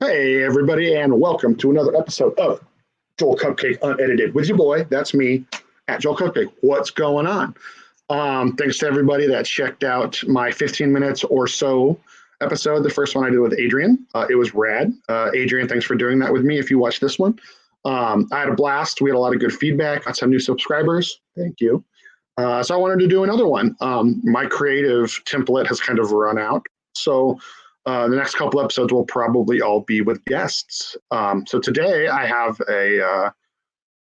Hey, everybody, and welcome to another episode of Joel Cupcake Unedited with your boy. That's me at Joel Cupcake. What's going on? Thanks to everybody that checked out my 15 minutes or so episode, the first one I did with Adrian. It was rad. Adrian, thanks for doing that with me if you watched this one. I had a blast. We had a lot of good feedback, got some new subscribers. Thank you. So I wanted to do another one. My creative template has kind of run out. So the next couple episodes will probably all be with guests. So today I have a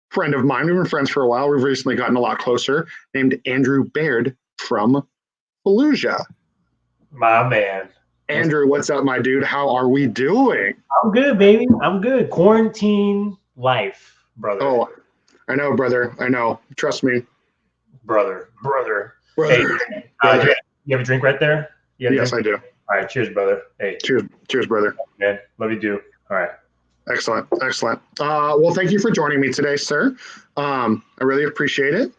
friend of mine. We've been friends for a while. We've recently gotten a lot closer, named Andrew Baird from Fallujah. My man. Andrew, what's up, my dude? How are we doing? I'm good, baby. I'm good. Quarantine life, brother. Oh, I know, brother. I know. Trust me. Brother. Hey, you have a drink right there? Yes, I do. All right, cheers, brother. Hey. Cheers, brother. Man, love you, do. All right. Excellent. Well, thank you for joining me today, sir. I really appreciate it.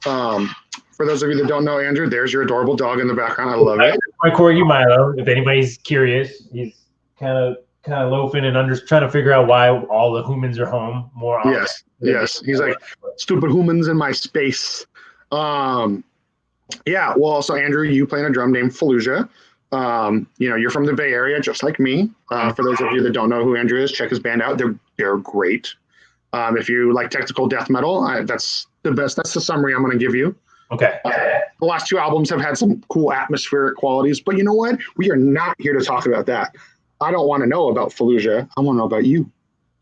For those of you that don't know Andrew, there's your adorable dog in the background. I love it. My Corgi Milo, if anybody's curious, he's kind of loafing and trying to figure out why all the humans are home more often. Yes. He's like, stupid humans in my space. Yeah, well, so Andrew, you play in a drum named Fallujah. You're from the Bay Area, just like me. For those of you that don't know who Andrew is, check his band out. They're great. If you like technical death metal, that's the best. That's the summary I'm going to give you. Okay. The last two albums have had some cool atmospheric qualities, but you know what? We are not here to talk about that. I don't want to know about Fallujah. I want to know about you.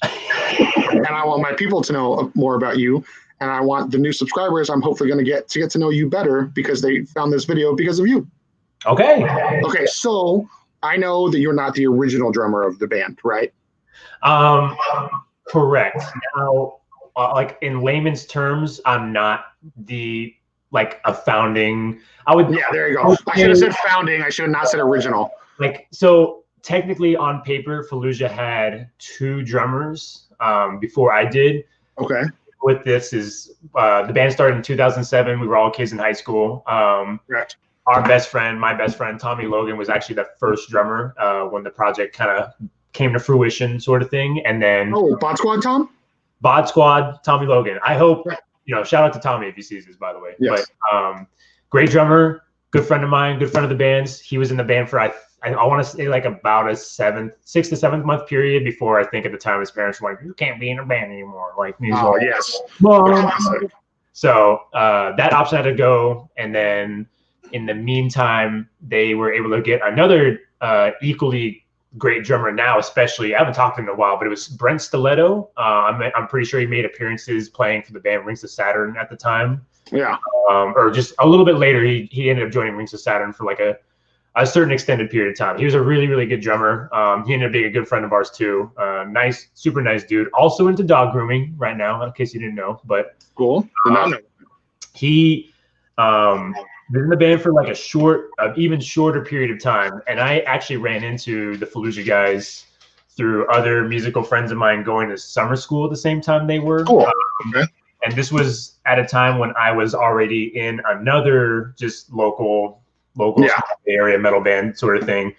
And I want my people to know more about you. And I want the new subscribers I'm hopefully going to get to know you better because they found this video because of you. Okay, so I know that you're not the original drummer of the band, right? Correct. Now, like in layman's terms, I'm not a founding. Yeah, there you go. I should have said founding. I should have not said original. So technically on paper, Fallujah had two drummers before I did. Okay. With this is the band started in 2007. We were all kids in high school. Correct. My best friend, Tommy Logan, was actually the first drummer when the project kind of came to fruition, sort of thing. And then Bod Squad Tom? Bod Squad, Tommy Logan. I hope, shout out to Tommy if he sees this, by the way. Yes. But great drummer, good friend of mine, good friend of the band's. He was in the band for, I want to say like about a 6th to 7th month period before I think at the time his parents were like, you can't be in a band anymore. Yes. So that option had to go. And then in the meantime, they were able to get another equally great drummer now, especially. I haven't talked to him in a while, but it was Brent Stiletto. I'm pretty sure he made appearances playing for the band Rings of Saturn at the time. Yeah. Or just a little bit later, he ended up joining Rings of Saturn for like a certain extended period of time. He was a really, really good drummer. He ended up being a good friend of ours too. Nice, super nice dude. Also into dog grooming right now, in case you didn't know. But cool. He been in the band for like even shorter period of time. And I actually ran into the Fallujah guys through other musical friends of mine going to summer school at the same time they were. Cool. Okay. And this was at a time when I was already in another just local area metal band sort of thing.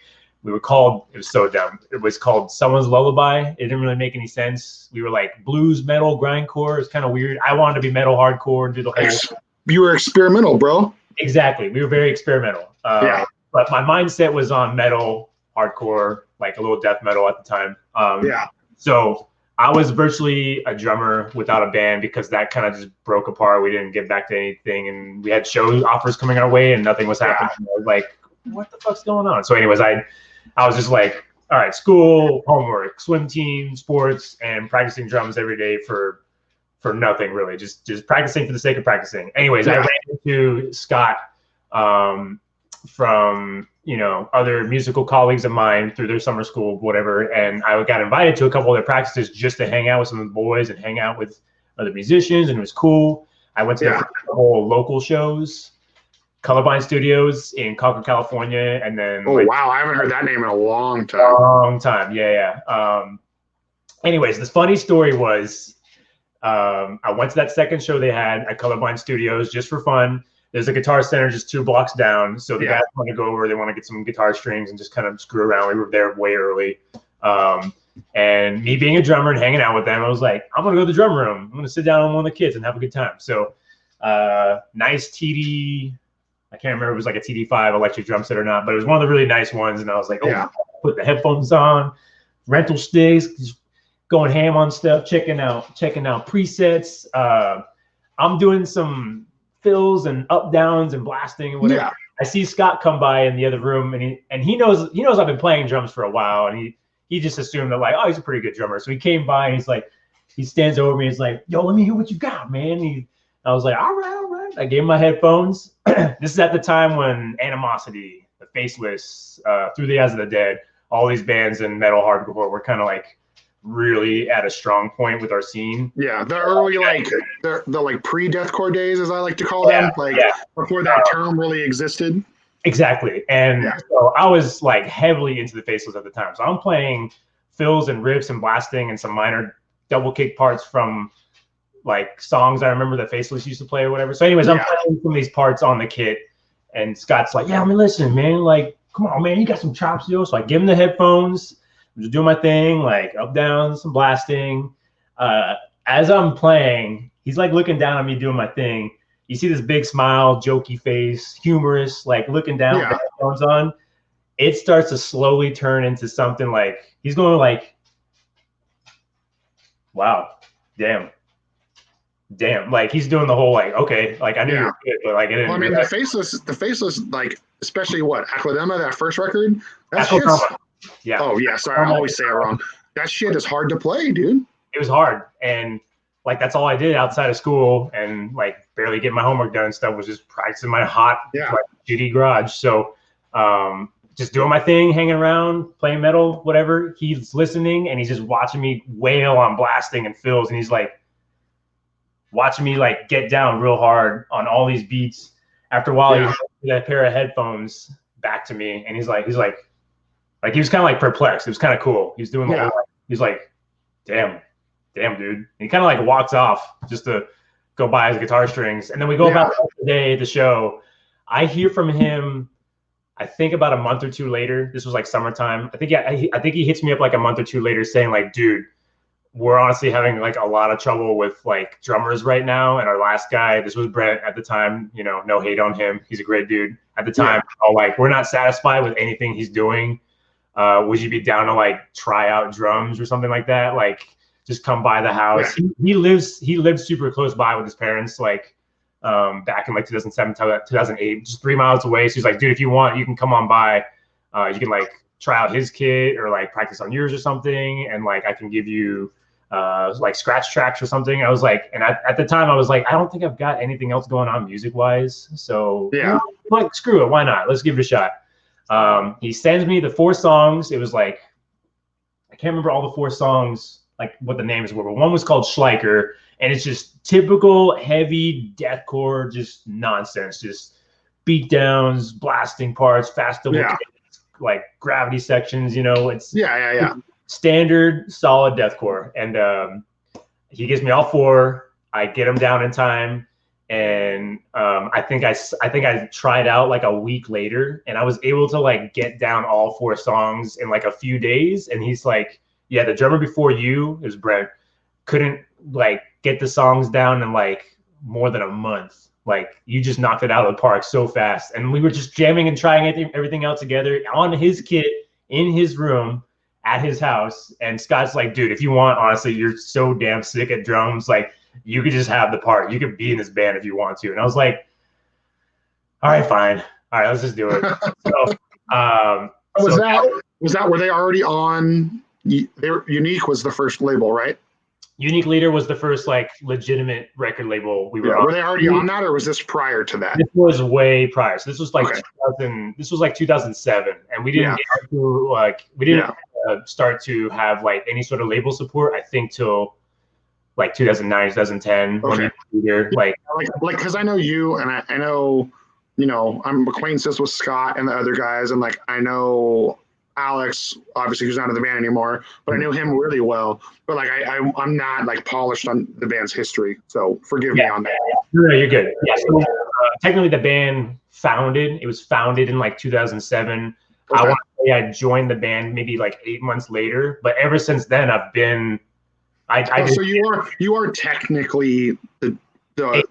It was so dumb. It was called Someone's Lullaby. It didn't really make any sense. We were like blues, metal, grindcore. It's kind of weird. I wanted to be metal hardcore and do the whole. You were experimental, bro. Exactly. We were very experimental. Yeah. But my mindset was on metal, hardcore, like a little death metal at the time. So I was virtually a drummer without a band because that kind of just broke apart. We didn't get back to anything, and we had show offers coming our way, and nothing was happening. I was like, what the fuck's going on? So anyways, I was just like, all right, school, homework, swim team, sports, and practicing drums every day for nothing really, just practicing for the sake of practicing. Anyways, I ran into Scott from other musical colleagues of mine through their summer school, whatever, and I got invited to a couple of their practices just to hang out with some of the boys and hang out with other musicians, and it was cool. I went to the whole local shows, Colorblind Studios in Concord, California, and then wow, I haven't heard that name in a long time. Yeah. Anyways, this funny story was I went to that second show they had at Colorblind Studios just for fun. There's a Guitar Center just 2 blocks down. So the guys want to go over, they want to get some guitar strings and just kind of screw around. We were there way early. And me being a drummer and hanging out with them, I was like, I'm gonna go to the drum room. I'm gonna sit down with one of the kids and have a good time. So nice TD, I can't remember if it was like a TD5 electric drum set or not, but it was one of the really nice ones. And I was like, oh, put the headphones on, rental sticks, just going ham on stuff, checking out presets. I'm doing some fills and up downs and blasting and whatever. Yeah. I see Scott come by in the other room, and he knows I've been playing drums for a while, and he just assumed that like, oh, he's a pretty good drummer. So he came by and he stands over me. He's like, yo, let me hear what you got, man. I was like, all right. I gave him my headphones. This is at the time when Animosity, The Faceless, Through the Eyes of the Dead, all these bands in metal hardcore were kind of like really at a strong point with our scene. Yeah, the early the like pre-deathcore days, as I like to call them, before that term really existed. Exactly. And so I was like heavily into the Faceless at the time. So I'm playing fills and riffs and blasting and some minor double kick parts from like songs I remember that Faceless used to play or whatever. So anyways, I'm playing some of these parts on the kit, and Scott's like, yeah, I mean, listen, man, like, come on, man, you got some chops, yo. So I give him the headphones. I'm just doing my thing, like up, down, some blasting. As I'm playing, he's like looking down at me doing my thing. You see this big smile, jokey face, humorous, like looking down with the headphones on. It starts to slowly turn into something like he's going like, wow, damn. Like he's doing the whole like, okay, like I knew you were good, but like I didn't. Well, I mean, the faceless, like especially what Aquadema, that first record. That yeah. Oh yeah, sorry, I always say it wrong. That shit is hard to play, dude. It was hard, and like that's all I did outside of school, and like barely getting my homework done and stuff was just practicing my hot, like shitty garage. So, just doing my thing, hanging around, playing metal, whatever. He's listening, and he's just watching me wail on blasting and fills, and he's like watching me like get down real hard on all these beats. After a while, he put that pair of headphones back to me, and he's like he was kind of like perplexed. It was kind of cool. He's doing the whole, he's like, damn, dude. And he kind of like walks off just to go buy his guitar strings. And then we go about the day at the show. I hear from him, I think about a month or two later. This was like summertime. I think he hits me up like a month or two later saying like, dude, we're honestly having like a lot of trouble with like drummers right now. And our last guy, this was Brent at the time, you know, no hate on him. He's a great dude at the time. Like, we're not satisfied with anything he's doing. Would you be down to like try out drums or something like that? Like just come by the house. He lived super close by with his parents, like back in like 2007, 2008, just 3 miles away. So he's like, dude, if you want, you can come on by. You can like try out his kit or like practice on yours or something. And like, I can give you like scratch tracks or something. I was like, and at the time I was like, I don't think I've got anything else going on music wise. So like, screw it. Why not? Let's give it a shot. He sends me the 4 songs. It was like, I can't remember all the 4 songs, like what the names were, but one was called Schleicher, and it's just typical heavy deathcore, just nonsense, just beat downs, blasting parts, fast double kicks, like gravity sections, you know, it's standard solid deathcore. And he gives me all 4. I get them down in time. And I think I tried out like a week later, and I was able to like get down all 4 songs in like a few days. And he's like, yeah, the drummer before you is Brent, couldn't like get the songs down in like more than a month. Like you just knocked it out of the park so fast. And we were just jamming and trying everything out together on his kit in his room at his house. And Scott's like, dude, if you want, honestly, you're so damn sick at drums, like you could just have the part. You could be in this band if you want to. And I was like, all right, fine. All right, let's just do it. So, were they already on? Unique was the first label, right? Unique Leader was the first like legitimate record label we were on. Were they already on that, or was this prior to that? This was way prior. So this was like 2000. This was like 2007, and we didn't start to have like any sort of label support. I think till like 2009, 2010. Okay. Like because I know you, and I know, you know, I'm acquaintances with Scott and the other guys, and like I know Alex, obviously, who's not in the band anymore, but I knew him really well. But like I'm not like polished on the band's history, so forgive me on that. No, you're good. Yeah, so technically the band it was founded in like 2007. I want to say I joined the band maybe like 8 months later, but ever since then I've been. So you are technically the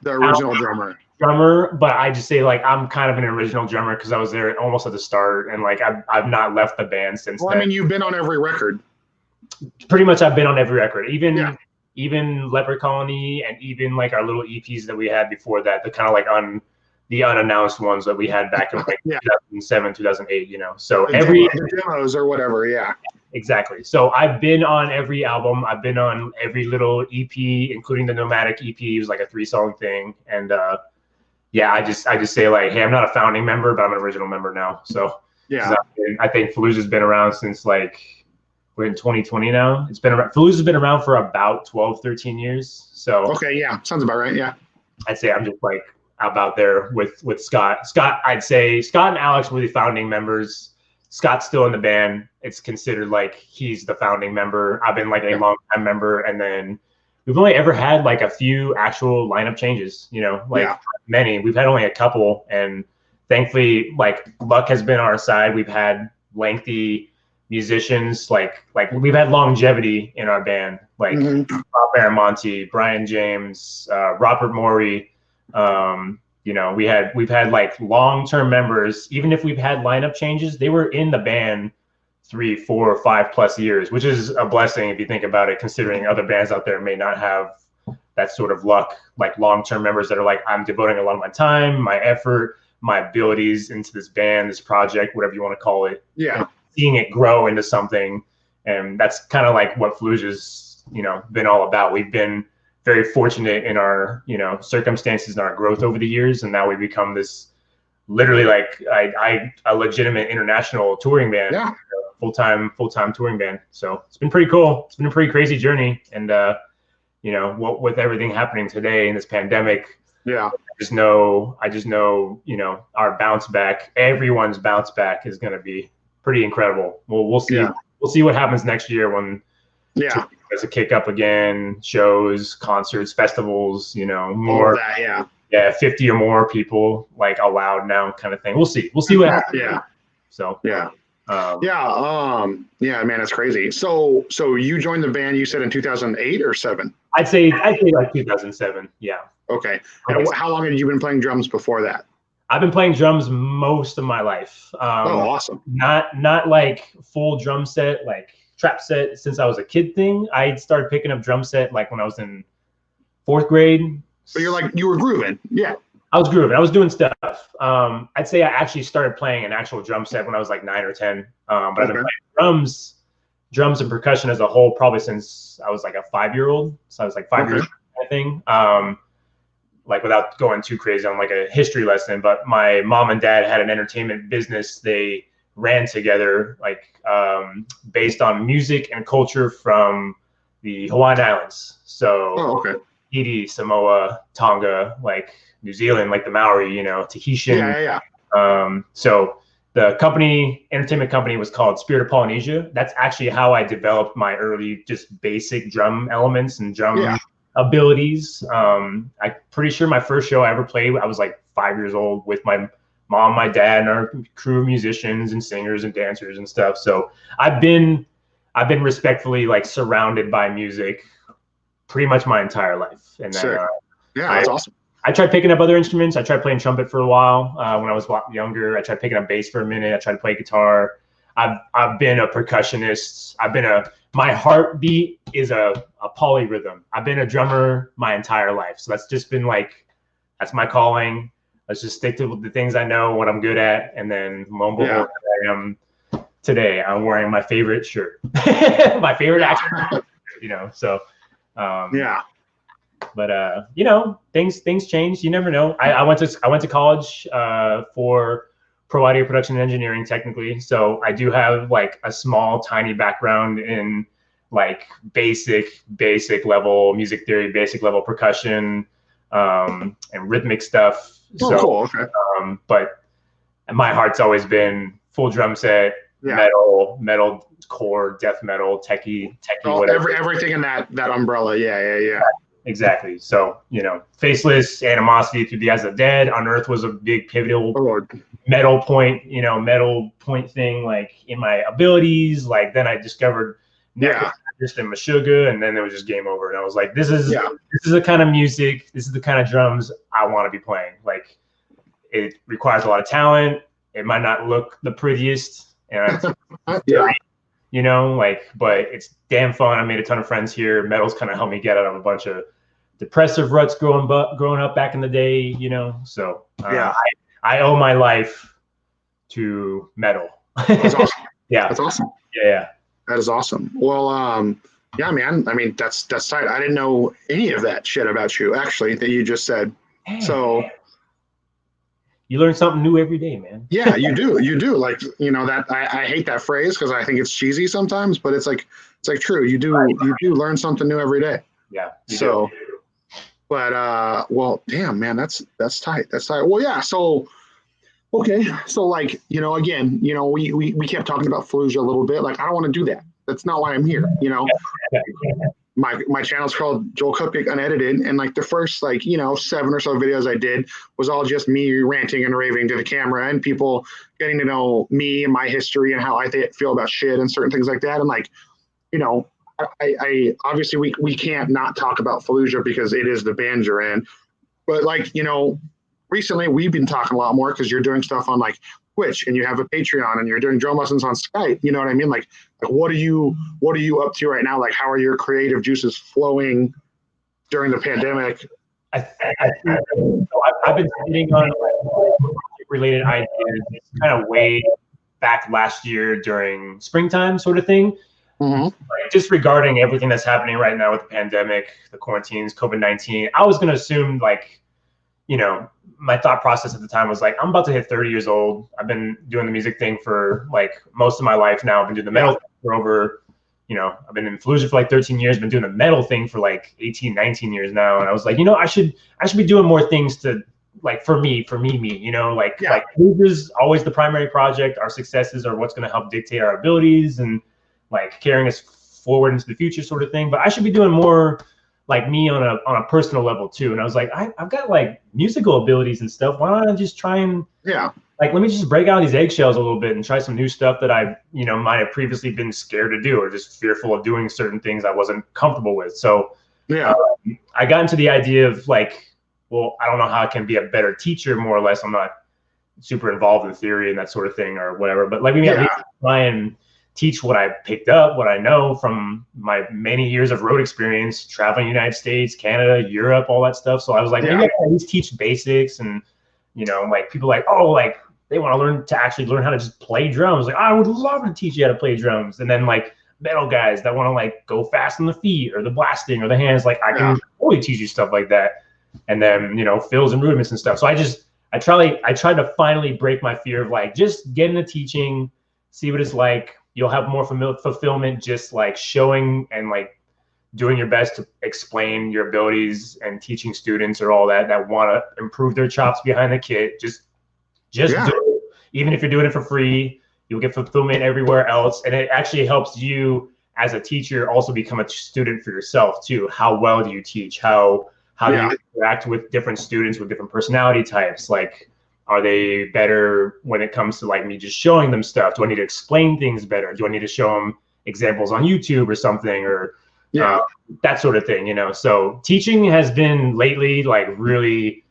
original drummer, but I just say like I'm kind of an original drummer because I was there almost at the start, and like I've not left the band since. Well, then. I mean, you've been on every record. Pretty much, I've been on every record, even Leper Colony, and even like our little EPs that we had before that, the kind of like the unannounced ones that we had back in like 2007, 2008. You know, so the demos or whatever. Yeah. Exactly. So I've been on every album. I've been on every little EP, including the Nomadic EP. It was like a 3-song thing. And I just say like, hey, I'm not a founding member, but I'm an original member now. So yeah, I think Fallujah's been around since like we're in 2020 now. It's been around. Fallujah's been around for about 12, 13 years. So okay, yeah, sounds about right. Yeah, I'd say I'm just like about there with Scott. I'd say Scott and Alex were the founding members. Scott's still in the band. It's considered like he's the founding member. I've been like a long time member, and then we've only ever had like a few actual lineup changes. You know, like many. We've had only a couple, and thankfully, like luck has been on our side. We've had lengthy musicians, like we've had longevity in our band, like Bob Baramonte, Brian James, Robert Morey. You know, we've had like long-term members. Even if we've had lineup changes, they were in the band 3, 4, 5+ years, which is a blessing if you think about it, considering other bands out there may not have that sort of luck, like long-term members that are like, I'm devoting a lot of my time, my effort, my abilities into this band, this project, whatever you want to call it. Yeah. Seeing it grow into something. And that's kind of like what Fallujah's, you know, been all about. We've been very fortunate in our, you know, circumstances and our growth over the years, and now we become this literally like a legitimate international touring band, full time touring band. So it's been pretty cool. It's been a pretty crazy journey, and you know, with everything happening today in this pandemic, I just know, you know, our bounce back, everyone's bounce back is going to be pretty incredible. We'll see. We'll see what happens next year when. As a kick up again, shows, concerts, festivals, you know, more. All of that, 50 or more people like allowed now, kind of thing. We'll see what happens. Yeah. So man, it's crazy. So you joined the band, you said in 2008 or 7? I'd say like 2007. Yeah. Okay. And how long had you been playing drums before that? I've been playing drums most of my life. Awesome. Not like full drum set, like trap set since I was a kid thing. I started picking up drum set like when I was in 4th grade. So you were grooving. Yeah. I was grooving. I was doing stuff. I'd say I actually started playing an actual drum set when I was like 9 or 10. But I've been playing drums and percussion as a whole probably since I was like a 5-year-old. So I was like 5 years old, I think. Like without going too crazy on like a history lesson, but my mom and dad had an entertainment business. They ran together, like based on music and culture from the Hawaiian Islands. So Tahiti, Samoa, Tonga, like New Zealand, like the Maori, you know, Tahitian. So the entertainment company was called Spirit of Polynesia. That's actually how I developed my early just basic drum elements and drum abilities. I'm pretty sure my first show I ever played, I was like 5 years old with my mom, my dad, and our crew of musicians and singers and dancers and stuff. So I've been respectfully like surrounded by music pretty much my entire life. And then that's awesome. I tried picking up other instruments. I tried playing trumpet for a while when I was younger. I tried picking up bass for a minute. I tried to play guitar. I've been a percussionist. My heartbeat is a polyrhythm. I've been a drummer my entire life. So that's just been like, that's my calling. Let's just stick to the things I know, what I'm good at. And then lo and behold, I am today. I'm wearing my favorite shirt, my favorite action, you know, so, but you know, things change. You never know. I went to college for pro audio production and engineering technically. So I do have like a small, tiny background in like basic level music theory, basic level percussion, and rhythmic stuff. Cool. Okay. But my heart's always been full drum set, metal core, death metal, techie, whatever. Everything in that umbrella. Yeah. Exactly. So, Faceless, Animosity Through the Eyes of the Dead, Unearth was a big pivotal metal point thing, like in my abilities. Like then I discovered just in Meshuggah, and then it was just game over. And I was like, this is the kind of music, this is the kind of drums I want to be playing. Like it requires a lot of talent. It might not look the prettiest, and but it's damn fun. I made a ton of friends here. Metal's kind of helped me get out of a bunch of depressive ruts growing up back in the day, So I owe my life to metal. That's awesome. Yeah, that's awesome. Yeah, that is awesome. Well, yeah, man. I mean, that's tight. I didn't know any of that shit about you, actually, that you just said. So you learn something new every day, man. Yeah, you do. You do. Like, that I hate that phrase because I think it's cheesy sometimes, but it's like true. You do learn something new every day. Yeah. So, but well, damn, man, that's tight. That's tight. Well, yeah. So, okay. So, like, again, we kept talking about Fallujah a little bit. Like, I don't want to do that. That's not why I'm here. My channel's called Joel Cupcake Unedited, and like the first 7 or so videos I did was all just me ranting and raving to the camera and people getting to know me and my history and how I feel about shit and certain things like that. And like, I obviously we can't not talk about Fallujah because it is the band you're in, but like, recently we've been talking a lot more because you're doing stuff on like Twitch and you have a Patreon and you're doing drum lessons on Skype. You know what I mean? Like what are you up to right now? Like, how are your creative juices flowing during the pandemic? I've been sitting on related ideas kind of way back last year during springtime sort of thing. Mm-hmm. Just regarding everything that's happening right now with the pandemic, the quarantines, COVID-19, I was going to assume my thought process at the time was like, I'm about to hit 30 years old. I've been doing the music thing for like most of my life now. I've been doing the metal thing for over, I've been in Fallujah for like 13 years, been doing the metal thing for like 18, 19 years now. And I was like, I should be doing more things to like, for me, like Fallujah's always the primary project. Our successes are what's going to help dictate our abilities and like carrying us forward into the future sort of thing. But I should be doing more like me on a personal level too. And I was like, I've got like musical abilities and stuff. Why don't I just try and like, let me just break out these eggshells a little bit and try some new stuff that I, might have previously been scared to do or just fearful of doing certain things I wasn't comfortable with. So I got into the idea of like, well, I don't know how I can be a better teacher, more or less. I'm not super involved in theory and that sort of thing or whatever, but like maybe at least try and teach what I picked up, what I know from my many years of road experience, traveling United States, Canada, Europe, all that stuff. So I was like, maybe I can at least teach basics and, like people like, oh, like they want to learn how to just play drums. Like, I would love to teach you how to play drums. And then like metal guys that want to like go fast on the feet or the blasting or the hands, like I can totally teach you stuff like that. And then, fills and rudiments and stuff. So I tried to finally break my fear of like, just get into teaching, see what it's like. You'll have more fulfillment just like showing and like doing your best to explain your abilities and teaching students or all that want to improve their chops behind the kit. Just do it. Even if you're doing it for free, you'll get fulfillment everywhere else. And it actually helps you as a teacher also become a student for yourself too. How well do you teach? How do you interact with different students with different personality types? Like, are they better when it comes to like me just showing them stuff? Do I need to explain things better? Do I need to show them examples on YouTube or something or that sort of thing, So teaching has been lately like really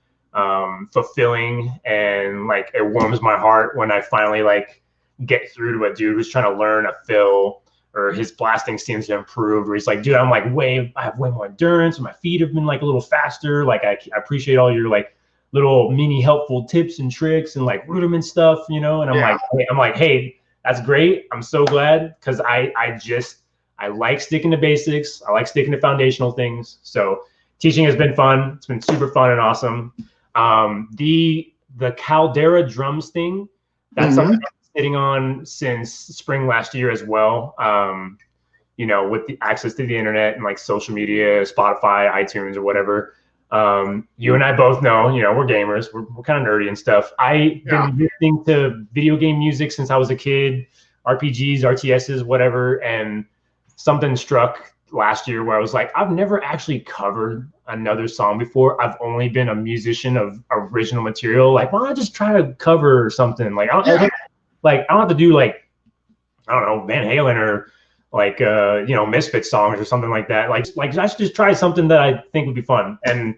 fulfilling and like it warms my heart when I finally like get through to a dude who's trying to learn a fill or his blasting seems to improve or he's like, dude, I have way more endurance and my feet have been like a little faster. Like I appreciate all your like little mini helpful tips and tricks and like rudiment stuff, and I'm like, hey, that's great. I'm so glad because I like sticking to basics. I like sticking to foundational things. So teaching has been fun. It's been super fun and awesome. The Caldera drums thing, that's something I've been sitting on since spring last year as well. With the access to the internet and like social media, Spotify, iTunes or whatever. You and I both know, we're gamers. We're kind of nerdy and stuff. I've been listening to video game music since I was a kid, RPGs, RTSs, whatever. And something struck last year where I was like, I've never actually covered another song before. I've only been a musician of original material. Like, why don't I just try to cover something? Like, I don't have to do like, I don't know, Van Halen or like Misfits songs or something like that. Like I should just try something that I think would be fun. And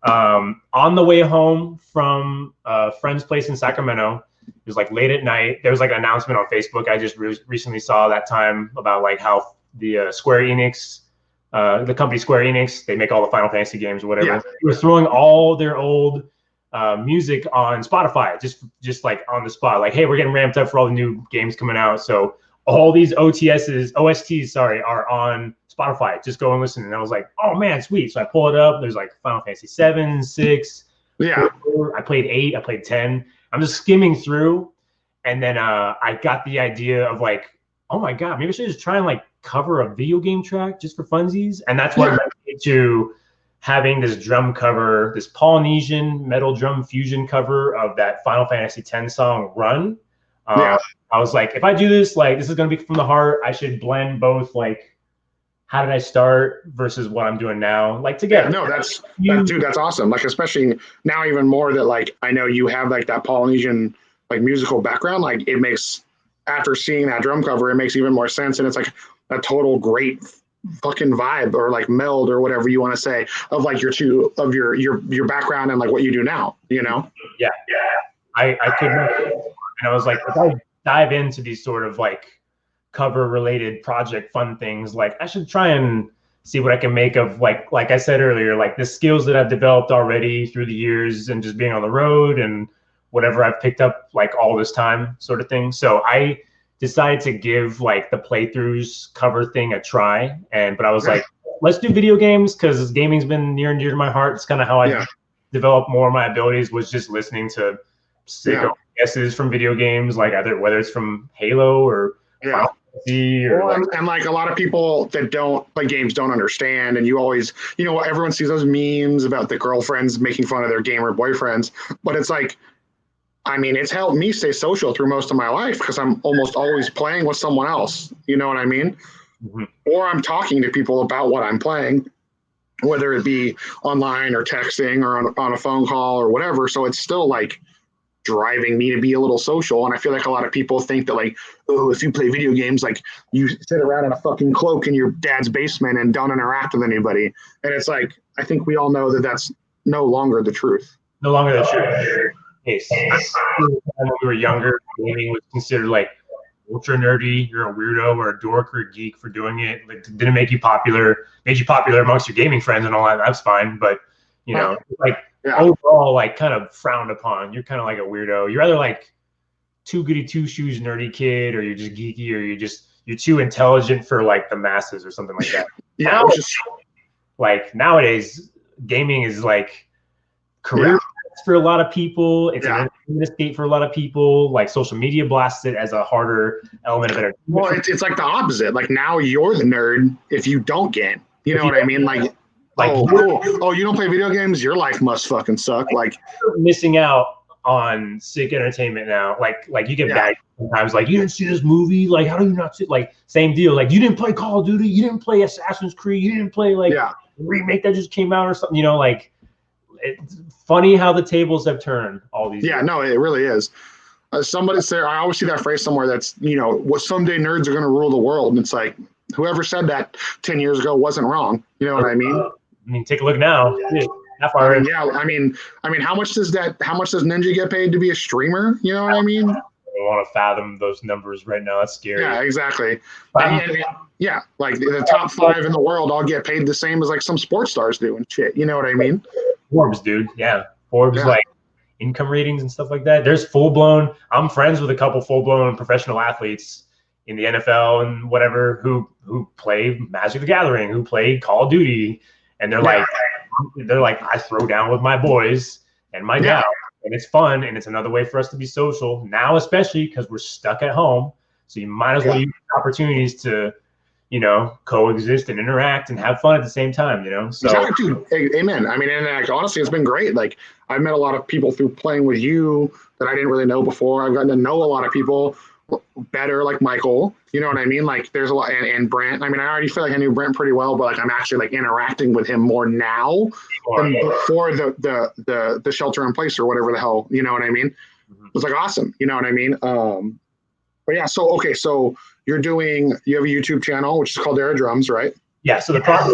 on the way home from a friend's place in Sacramento, it was like late at night. There was like an announcement on Facebook I just recently saw that time about like how the Square Enix, the company Square Enix, they make all the Final Fantasy games or whatever. Yeah. They were throwing all their old music on Spotify, just like on the spot. Like, hey, we're getting ramped up for all the new games coming out, so all these OSTs, are on Spotify. Just go and listen. And I was like, oh man, sweet. So I pull it up. There's like Final Fantasy 7, 6. Yeah. 4. I played 8. I played 10. I'm just skimming through. And then I got the idea of like, oh my God, maybe I should just try and like cover a video game track just for funsies. And that's what led me to having this drum cover, this Polynesian metal drum fusion cover of that Final Fantasy 10 song Run. I was like, if I do this, like, this is going to be from the heart. I should blend both, like, how did I start versus what I'm doing now, like, together. Yeah, no, dude, that's awesome. Like, especially now even more that, like, I know you have, like, that Polynesian, like, musical background. Like, it makes, after seeing that drum cover, it makes even more sense. And it's, like, a total great fucking vibe or, like, meld or whatever you want to say of, like, your background and, like, what you do now, you know? Yeah. I couldn't. And I was like, if I dive into these sort of like cover related project fun things, like I should try and see what I can make of like I said earlier, like the skills that I've developed already through the years and just being on the road and whatever I've picked up like all this time sort of thing. So I decided to give like the playthroughs cover thing a try. But I was like, let's do video games because gaming's been near and dear to my heart. It's kind of how I developed more of my abilities, was just listening to sick guesses from video games, like whether it's from Halo or Final Fantasy or and like a lot of people that don't play games don't understand, and you always, everyone sees those memes about the girlfriends making fun of their gamer boyfriends, but it's like, I mean, it's helped me stay social through most of my life because I'm almost always playing with someone else, you know what I mean? Mm-hmm. Or I'm talking to people about what I'm playing, whether it be online or texting or on a phone call or whatever. So it's still like driving me to be a little social. And I feel like a lot of people think that like, oh, if you play video games, like you sit around in a fucking cloak in your dad's basement and don't interact with anybody. And it's like, I think we all know that that's no longer the truth. No longer the truth. Yes. When we were younger, gaming was considered like ultra nerdy. You're a weirdo or a dork or a geek for doing it. Like, didn't make you popular, made you popular amongst your gaming friends and all that. That's fine. But, overall, like kind of frowned upon. You're kind of like a weirdo. You're either like too goody two shoes nerdy kid, or you're just geeky, or you're too intelligent for like the masses or something like that. Like nowadays, gaming is like career for a lot of people. It's an entertainment escape for a lot of people. Like social media blasts it as a harder element of entertainment. Well, it's like the opposite. Like now you're the nerd if you don't game. You know what I mean? Like you don't play video games? Your life must fucking suck. Like you're missing out on sick entertainment now. Like you get bagged sometimes. Like, you didn't see this movie? Like, how do you not see? Like, same deal. Like, you didn't play Call of Duty? You didn't play Assassin's Creed? You didn't play like remake that just came out or something? Like, it's funny how the tables have turned all these years. No, it really is. Somebody said, I always see that phrase somewhere that's, what someday nerds are going to rule the world. And it's like, whoever said that 10 years ago wasn't wrong. You know what I mean? Take a look now. I mean, how much does Ninja get paid to be a streamer? You know what I mean? I don't want to fathom those numbers right now. That's scary. Yeah, exactly. Like the top 5 in the world all get paid the same as like some sports stars do and shit. You know what I mean? Forbes, dude. Yeah. Forbes, like income ratings and stuff like that. There's I'm friends with a couple full-blown professional athletes in the NFL and whatever who play Magic the Gathering, who play Call of Duty, and they're like, I throw down with my boys and my gal, and it's fun, and it's another way for us to be social now, especially because we're stuck at home. So you might as well use opportunities to, coexist and interact and have fun at the same time, So, exactly, dude. Amen. I mean, and like, honestly, it's been great. Like, I've met a lot of people through playing with you that I didn't really know before. I've gotten to know a lot of people better, like Michael, you know what I mean? Like there's a lot, and Brent. I mean, I already feel like I knew Brent pretty well, but like I'm actually like interacting with him more now than before the shelter in place or whatever the hell, you know what I mean? It was like awesome, you know what I mean? But yeah, so okay, so you have a YouTube channel which is called Caldera Drums, right? Yeah. So the process,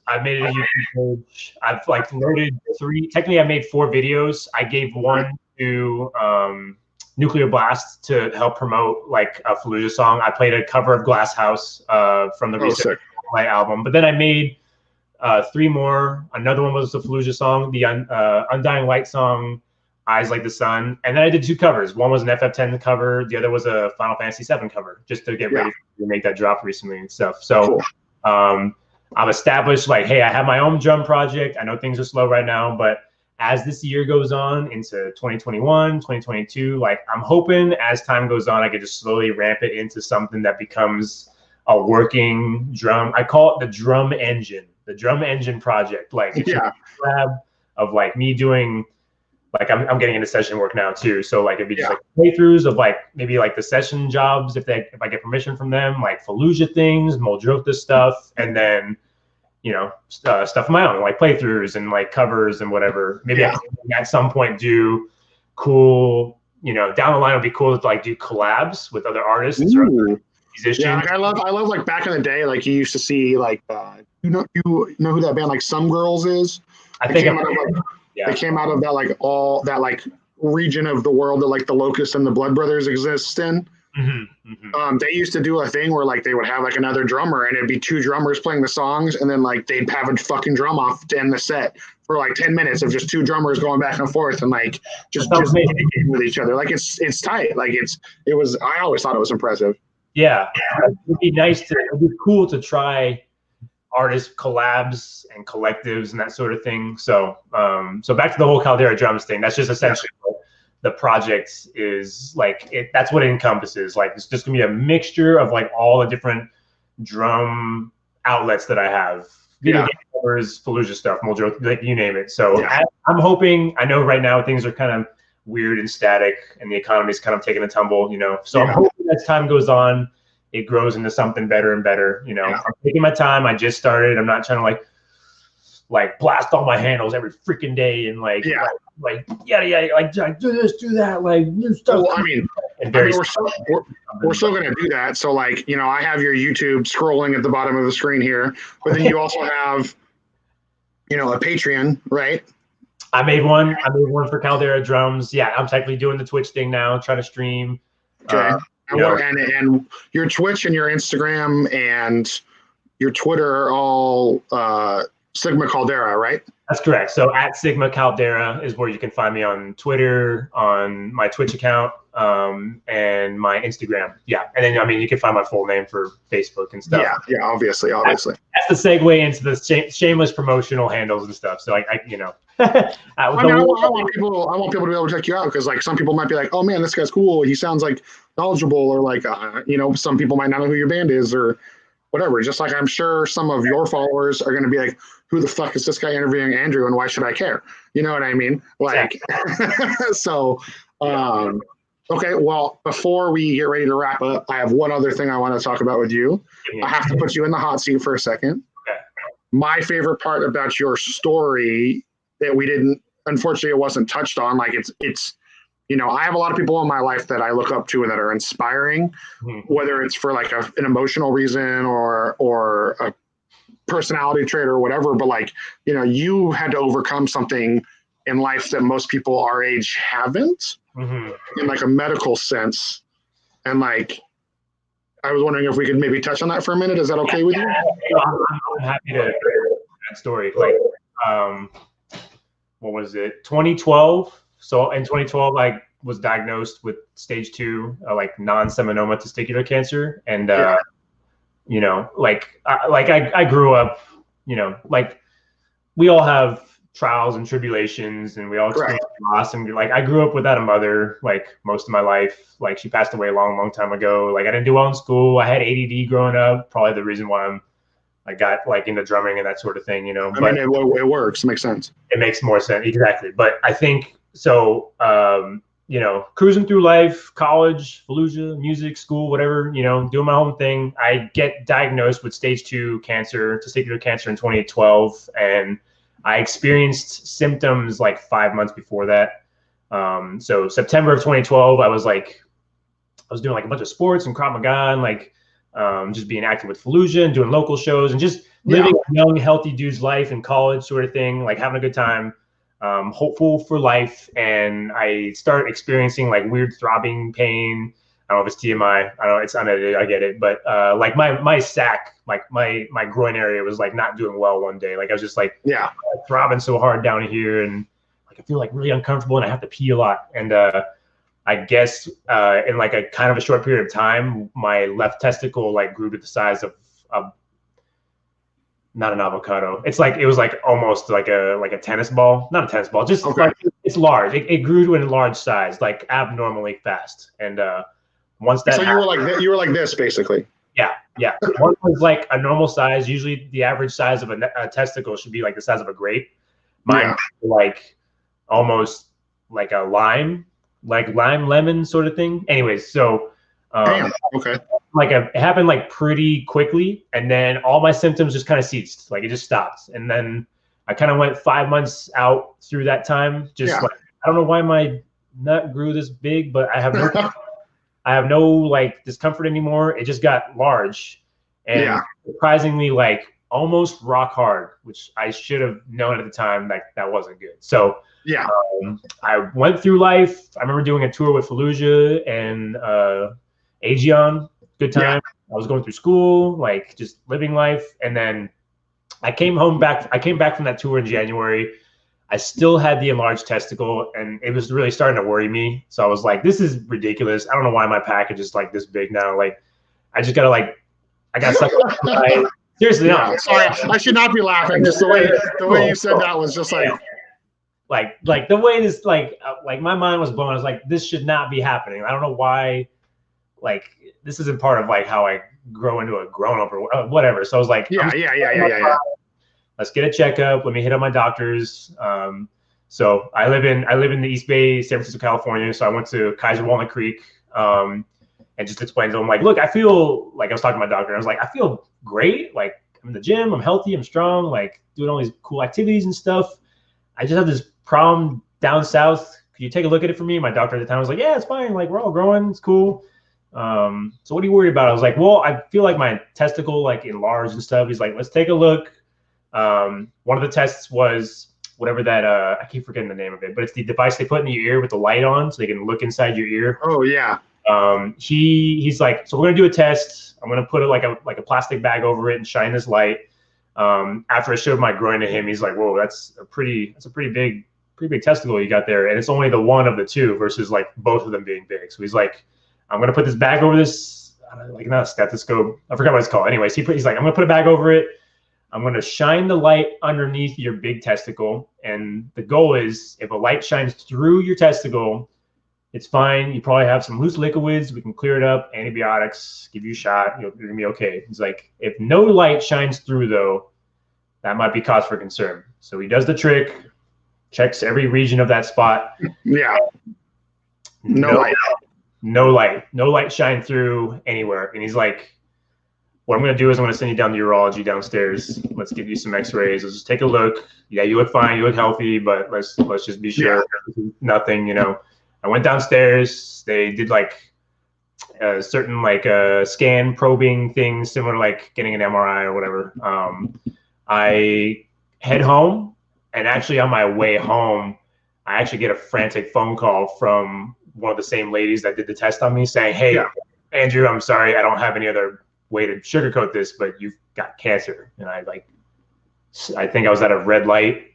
I've made a YouTube page. I've like loaded 3. Technically, I made 4 videos. I gave one to Nuclear Blast to help promote like a Fallujah song. I played a cover of Glass House from the recent my album. But then I made 3 more. Another one was the Fallujah song, the Undying Light song, Eyes Like the Sun. And then I did 2 covers. One was an FF10 cover. The other was a Final Fantasy VII cover, just to get ready to make that drop recently and stuff. So I've established like, hey, I have my own drum project. I know things are slow right now, but as this year goes on into 2021, 2022, like I'm hoping as time goes on, I could just slowly ramp it into something that becomes a working drum. I call it the drum engine project. Like it's a lab of like me doing, like I'm getting into session work now too. So like it'd be just like playthroughs of like maybe like the session jobs if I get permission from them, like Fallujah things, Moldrota stuff, and then stuff of my own, like playthroughs and like covers and whatever. Maybe I can at some point do cool, down the line it'll be cool to like do collabs with other artists or other musicians. Yeah, like I love like back in the day, like you used to see like you know who that band like Some Girls is? I think they came out of that like all that like region of the world that like the Locust and the Blood Brothers exist in. They used to do a thing where like they would have like another drummer and it'd be 2 drummers playing the songs, and then like they'd have a fucking drum off to end the set for like 10 minutes of just 2 drummers going back and forth and like just with each other. Like it's tight. Like I always thought it was impressive. Yeah, it'd be cool to try artist collabs and collectives and that sort of thing. So back to the whole Caldera Drums thing. That's just essentially what the project is like. That's what it encompasses. Like it's just gonna be a mixture of like all the different drum outlets that I have. Video game covers, Fallujah stuff, Moldrota, like you name it. So I'm hoping. I know right now things are kind of weird and static, and the economy is kind of taking a tumble. So I'm hoping as time goes on, it grows into something better and better. I'm taking my time. I just started. I'm not trying to like blast all my handles every freaking day and like do this, do that, like new stuff. Well, I mean we're still gonna do that. So like I have your YouTube scrolling at the bottom of the screen here, but then you also have a Patreon, right? I made one for Caldera Drums. Yeah, I'm technically doing the Twitch thing now, trying to stream. Okay. And your Twitch and your Instagram and your Twitter are all Sigma Caldera, right? That's correct. So at Sigma Caldera is where you can find me on Twitter, on my Twitch account, and my Instagram. Yeah, and then you can find my full name for Facebook and stuff. Yeah, obviously. That's the segue into the shameless promotional handles and stuff. So I want people to be able to check you out, because like some people might be like, oh man, this guy's cool. He sounds like knowledgeable, or like some people might not know who your band is or whatever. Just like I'm sure some of your followers are going to be like, who the fuck is this guy interviewing Andrew, and why should I care? You know what I mean? Like, so, okay. Well, before we get ready to wrap up, I have one other thing I want to talk about with you. I have to put you in the hot seat for a second. Okay. My favorite part about your story that unfortunately it wasn't touched on. Like it's, I have a lot of people in my life that I look up to and that are inspiring, whether it's for like an emotional reason or a personality trait or whatever. But like, you had to overcome something in life that most people our age haven't, in like a medical sense. And like, I was wondering if we could maybe touch on that for a minute. Is that okay with you? I'm happy to hear that story. Like, what was it? 2012. So in 2012, I was diagnosed with stage 2, like non-seminoma testicular cancer. And, I grew up, like we all have trials and tribulations, and we all experience loss. And like, I grew up without a mother, like most of my life. Like she passed away a long, long time ago. Like I didn't do well in school. I had ADD growing up. Probably the reason why I got like into drumming and that sort of thing, But it works. It makes sense. It makes more sense. Exactly. But I think so. cruising through life, college, Fallujah, music, school, whatever, doing my own thing. I get diagnosed with stage 2 cancer, testicular cancer in 2012. And I experienced symptoms like 5 months before that. So September of 2012, I was doing like a bunch of sports and Krav Maga and like just being active with Fallujah and doing local shows and just living a young, healthy dude's life in college sort of thing, like having a good time. Hopeful for life, and I start experiencing like weird throbbing pain. I don't know if it's TMI. I don't know, it's unedited. I get it, but like my sac, like my groin area was like not doing well one day. Like I was just like throbbing so hard down here, and like I feel like really uncomfortable, and I have to pee a lot. And I guess in like a kind of a short period of time, my left testicle like grew to the size of not an avocado. It was like almost like a tennis ball, not a tennis ball, just like it's large. It grew to an enlarged size, like abnormally fast. And once that, so you were like this basically. Yeah. One was like a normal size. Usually, the average size of a testicle should be like the size of a grape. Mine like almost like a lime lemon sort of thing. Anyways, so damn. Okay. Like it happened like pretty quickly, and then all my symptoms just kind of ceased. Like it just stopped, and then I kind of went 5 months out through that time. Just like I don't know why my nut grew this big, but I have no like discomfort anymore. It just got large, and surprisingly like almost rock hard, which I should have known at the time that wasn't good. So I went through life. I remember doing a tour with Fallujah and Aegeon. Good time. I was going through school, like just living life. And then I came back from that tour in January. I still had the enlarged testicle, and it was really starting to worry me. So I was like, this is ridiculous. I don't know why my package is like this big now. Like, I just gotta I got stuck. Seriously, no. Sorry, I should not be laughing. Just the way you said that was just like the way this like my mind was blown. I was like, this should not be happening. I don't know why. Like this isn't part of like how I grow into a grown up or whatever. So I was like, yeah. Let's get a checkup. Let me hit up my doctors. So I live in the East Bay, San Francisco, California. So I went to Kaiser Walnut Creek and just explained to him like, look, I feel like I was talking to my doctor. I was like, I feel great. Like I'm in the gym. I'm healthy. I'm strong. Like doing all these cool activities and stuff. I just have this problem down south. Could you take a look at it for me? My doctor at the time was like, yeah, it's fine. Like we're all growing. It's cool. So what are you worried about? I was like, well, I feel like my testicle like enlarged and stuff. He's like, let's take a look. One of the tests was whatever that I keep forgetting the name of it, but it's the device they put in your ear with the light on so they can look inside your ear. Oh yeah. He's like, so we're gonna do a test. I'm gonna put like a plastic bag over it and shine this light. After I showed my groin to him, he's like, whoa, that's a pretty big testicle you got there, and it's only the one of the two versus like both of them being big. So he's like, I'm gonna put this bag over this, like not a stethoscope. I forgot what it's called. Anyways, he's like, I'm gonna put a bag over it. I'm gonna shine the light underneath your big testicle, and the goal is if a light shines through your testicle, it's fine. You probably have some loose liquids. We can clear it up. Antibiotics, give you a shot. You're gonna be okay. He's like, if no light shines through though, that might be cause for concern. So he does the trick, checks every region of that spot. Yeah. No light shine through anywhere. And he's like, what I'm going to do is I'm going to send you down to urology downstairs. Let's give you some x-rays. Let's just take a look. Yeah, you look fine. You look healthy, but let's just be sure. Nothing, I went downstairs. They did like a certain like scan probing thing, similar to like getting an MRI or whatever. I head home, and actually on my way home, I actually get a frantic phone call from one of the same ladies that did the test on me saying, hey, Andrew, I'm sorry. I don't have any other way to sugarcoat this, but you've got cancer. And I think I was at a red light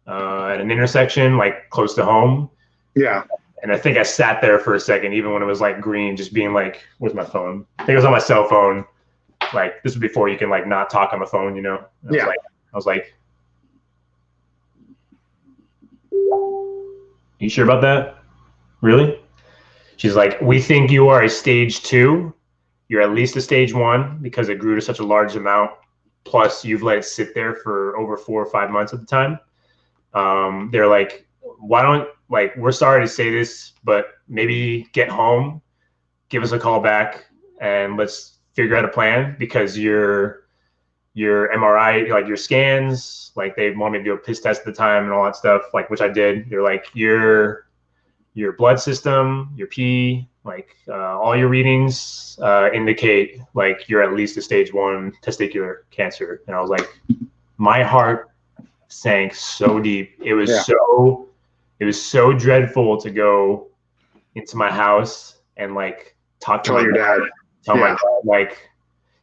at an intersection, like close to home. Yeah. And I think I sat there for a second, even when it was like green, just being like, where's my phone? I think it was on my cell phone. Like this was before you can like not talk on the phone, I was like, you sure about that? Really? She's like, we think you are a stage 2. You're at least a stage 1 because it grew to such a large amount. Plus, you've let it sit there for over 4 or 5 months at the time. They're like, why don't like, we're sorry to say this, but maybe get home, give us a call back, and let's figure out a plan, because your MRI, like your scans, like they want me to do a piss test at the time and all that stuff, like, which I did. They're like, your blood system, your pee, like all your readings indicate like you're at least a stage 1 testicular cancer. And I was like, my heart sank so deep. It was so dreadful to go into my house and like talk to my dad. Tell my dad, like,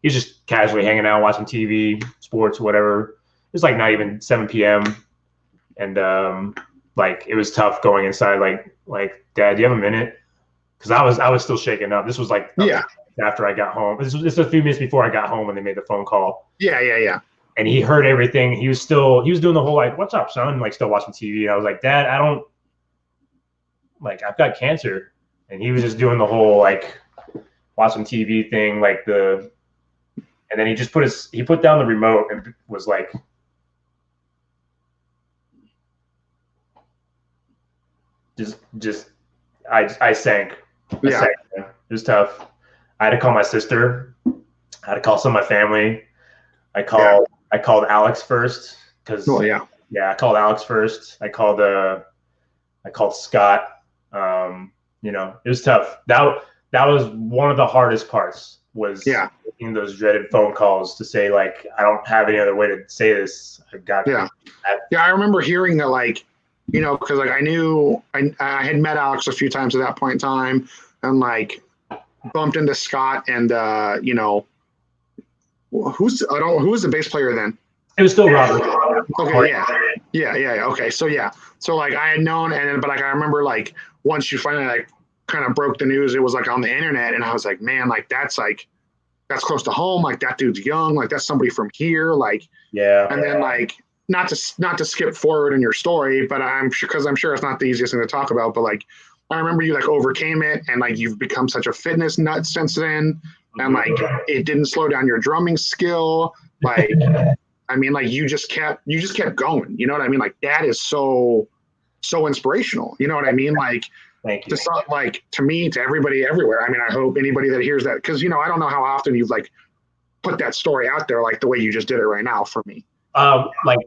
he's just casually hanging out, watching TV, sports, whatever. It was like not even 7 p.m. And like, it was tough going inside. Like, Dad, do you have a minute? Because I was still shaking up. This was like after I got home. This was a few minutes before I got home when they made the phone call. Yeah. And he heard everything. He was doing the whole like, "What's up, son?" Like, still watching TV. And I was like, "Dad, I've got cancer." And he was just doing the whole like watching TV thing, like and then he put down the remote and was like, I sank. I sank. It was tough. I had to call my sister. I had to call some of my family. I called Alex first because I called Alex first. I called Scott. It was tough. That was one of the hardest parts, was making those dreaded phone calls to say, like, I don't have any other way to say this. I've got I remember hearing that, like, because like I knew I had met Alex a few times at that point in time, and like bumped into Scott, and who was the bass player then? It was still Robert. Okay, yeah. Okay, so like I had known, but like I remember, like, once you finally like kind of broke the news, it was like on the internet, and I was like, man, like that's close to home. Like, that dude's young. Like, that's somebody from here. Like, and then like not to skip forward in your story, but I'm sure it's not the easiest thing to talk about. But like, I remember you like overcame it, and like you've become such a fitness nut since then, and like it didn't slow down your drumming skill. Like, I mean, like you just kept going. You know what I mean? Like, that is so inspirational. You know what I mean? Like, thank you. Like, to me, to everybody everywhere. I mean, I hope anybody that hears that, because I don't know how often you've like put that story out there like the way you just did it right now for me. Like,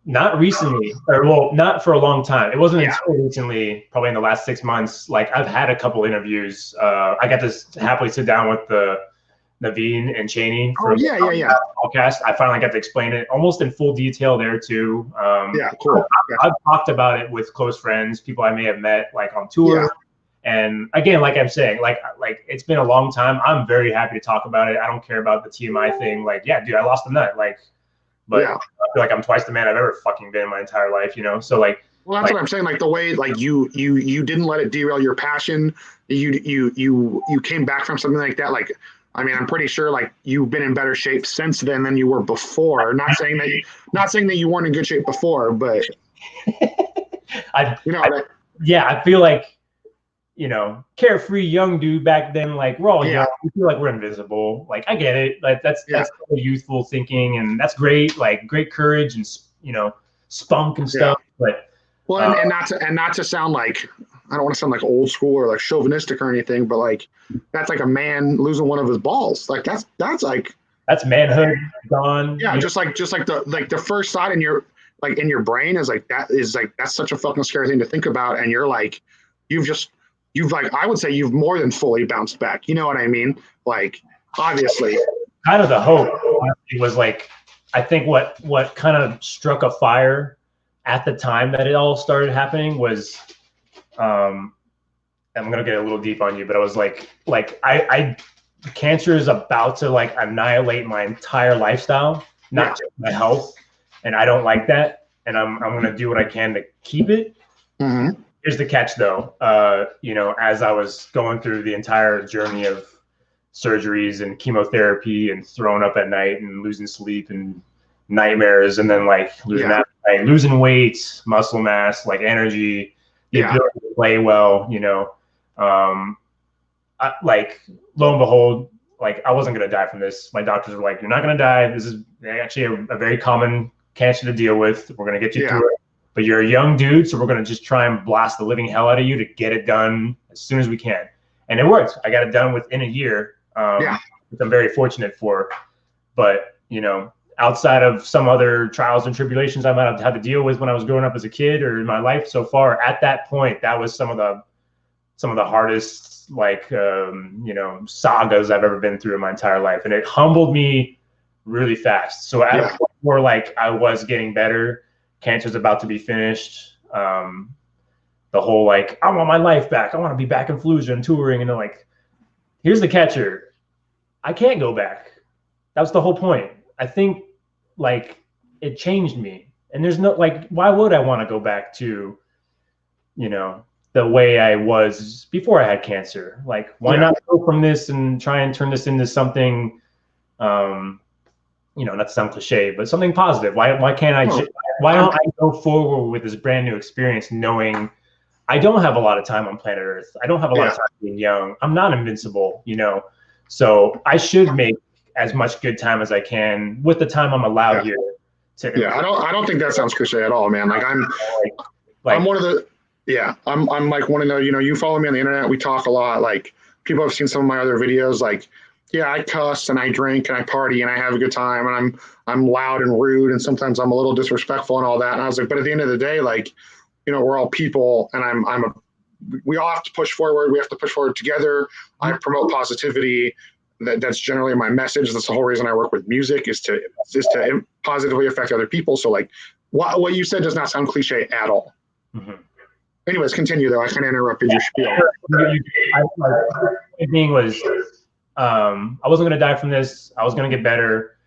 not recently, not for a long time. It wasn't until recently, probably in the last 6 months. Like, I've had a couple interviews. I got to happily sit down with the Naveen and Cheney for the podcast. I finally got to explain it almost in full detail there too. Cool. I've talked about it with close friends, people I may have met like on tour. And again, like I'm saying, like it's been a long time. I'm very happy to talk about it. I don't care about the TMI thing. Like, yeah, dude, I lost a nut. Like, but I feel like I'm twice the man I've ever fucking been in my entire life, So like, well, that's what I'm saying. Like, the way, like, you didn't let it derail your passion. You came back from something like that. Like, I mean, I'm pretty sure like you've been in better shape since then than you were before. Not saying that you weren't in good shape before, but I feel like, carefree young dude back then, like, we're all young. We feel like we're invincible. Like, I get it. Like, that's youthful thinking, and that's great. Like, great courage and spunk and stuff. But and not to sound like, I don't want to sound like old school or like chauvinistic or anything, but like that's like a man losing one of his balls. Like that's manhood gone. Yeah, just like the first thought in your brain is like that's such a fucking scary thing to think about, and you're like you've like, I would say you've more than fully bounced back. You know what I mean? Like, obviously. Kind of the hope was like, I think what kind of struck a fire at the time that it all started happening was, I'm gonna get a little deep on you, but I was like cancer is about to like annihilate my entire lifestyle, not just my health, and I don't like that, and I'm gonna do what I can to keep it. Mm-hmm. Here's the catch, though. As I was going through the entire journey of surgeries and chemotherapy and throwing up at night and losing sleep and nightmares, and then like losing appetite, losing weight, muscle mass, like energy, the ability to play well, like, lo and behold, like, I wasn't gonna die from this. My doctors were like, "You're not gonna die. This is actually a very common cancer to deal with. We're gonna get you through it. but you're a young dude, so we're going to just try and blast the living hell out of you to get it done as soon as we can. And it worked. I got it done within a year, which I'm very fortunate for. But, you know, outside of some other trials and tribulations I might have had to deal with when I was growing up as a kid or in my life so far, at that point, that was some of the hardest, like, you know, sagas I've ever been through in my entire life. And it humbled me really fast. So at a point where, like, I was getting better, cancer's about to be finished. The whole, like, I want my life back. I want to be back in Fallujah and touring. And they're like, here's the catcher. I can't go back. That was the whole point. I think, like, it changed me. And there's no, like, why would I want to go back to, you know, the way I was before I had cancer? Like, why not go from this and try and turn this into something, you know, not to sound cliche, but something positive? Why can't I, why don't I go forward with this brand new experience knowing I don't have a lot of time on planet Earth. I don't have a lot of time being young. I'm not invincible, you know, so I should make as much good time as I can with the time I'm allowed here. I don't think that sounds cliche at all, man. Like, I'm one of the, I'm like one of the, you know, you follow me on the internet. We talk a lot. Like, people have seen some of my other videos. Like, I cuss and I drink and I party and I have a good time and I'm loud and rude and sometimes I'm a little disrespectful and all that. And I was like, but at the end of the day, like, you know, we're all people, and we all have to push forward. We have to push forward together. I promote positivity. That's generally my message. That's the whole reason I work with music, is to positively affect other people. So, like, what you said does not sound cliche at all. Mm-hmm. Anyways, continue though. I kind of interrupted your spiel. The thing was, I wasn't going to die from this. I was going to get better.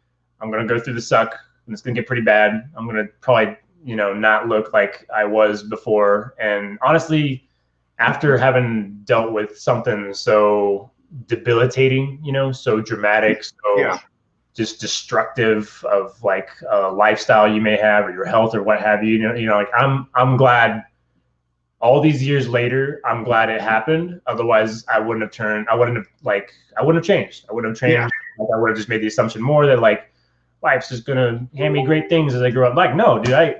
I'm going to go through the suck, and it's going to get pretty bad. I'm going to probably, you know, not look like I was before. And honestly, after having dealt with something so debilitating, you know, so dramatic, so just destructive of, like, a lifestyle you may have or your health or what have you, you know, like, I'm glad all these years later, I'm glad it happened. Otherwise, I wouldn't have changed. I wouldn't have changed. Like, I would have just made the assumption more that, like, life's just gonna hand me great things as I grow up. Like, no, dude, I